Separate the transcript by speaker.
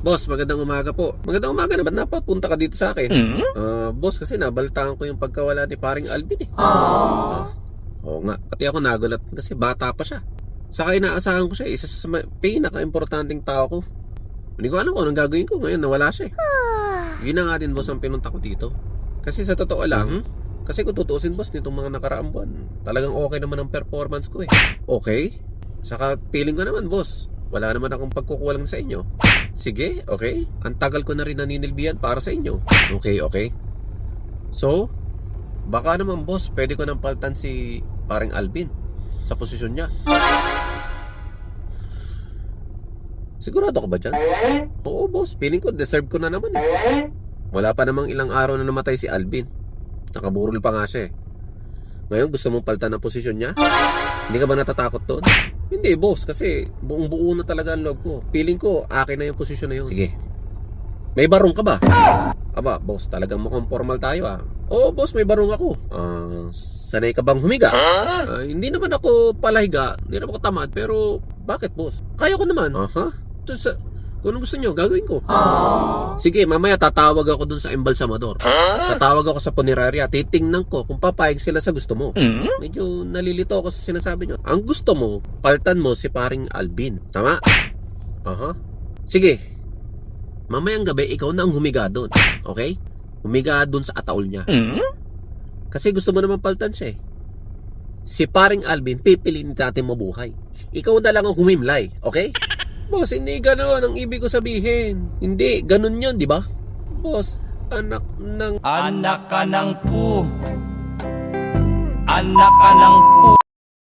Speaker 1: Boss, magandang umaga po. Magandang umaga naman, napapunta ka dito sa akin. Boss, kasi nabaltaan ko yung pagkawala ni paring Alvin eh. Oo nga, pati ako nagulat kasi bata pa siya. Saka inaasahan ko siya, isa sa pinaka-importanting tao ko. Hindi ko alam kung anong gagawin ko ngayon, nawala siya eh. Yun na nga din boss ang pinunta ko dito. Kasi sa totoo lang, kasi kung tutuusin boss nitong mga nakaraang buwan, talagang okay naman ang performance ko eh. Okay? Saka feeling ko naman boss, wala naman akong pagkukulang sa inyo. Sige, okay. Ang tagal ko na rin naninilbihan para sa inyo. Okay. So, baka naman boss, pwede ko nang paltan si paring Alvin sa posisyon niya. Sigurado ka ba dyan? Oo boss, feeling ko deserve ko na naman eh. Wala pa namang ilang araw na namatay si Alvin. Nakaburol pa nga siya eh. Ngayon gusto mong paltan ang posisyon niya? Hindi ka ba natatakot doon? Hindi boss, kasi buong buo na talaga ang loob ko. Feeling ko akin na yung posisyon na yun. Sige, may barong ka ba? Aba boss, talagang mukhang formal tayo ah. Oo boss, may barong ako. Sanay ka bang humiga? Hindi naman ako palahiga, hindi naman ako tamad. Pero bakit boss? Kaya ko naman. Kung anong gusto nyo, gagawin ko. Sige, mamaya tatawag ako dun sa embalsamador. Tatawag ako sa punerarya. Titingnan ko kung papayag sila sa gusto mo. Medyo nalilito ako sa sinasabi nyo. Ang gusto mo, paltan mo si paring Alvin. Tama? Sige, mamayang gabi ikaw na ang humiga dun. Okay? Humiga dun sa ataol niya. Kasi gusto mo naman paltan siya eh. Si paring Alvin, pipiliin natin mabuhay. Ikaw na lang ang humimlay. Okay? Boss, hindi gano'n ang ibig ko sabihin. Hindi, ganun yun, di ba? Boss, anak ka ng pu. Anak ka ng pu.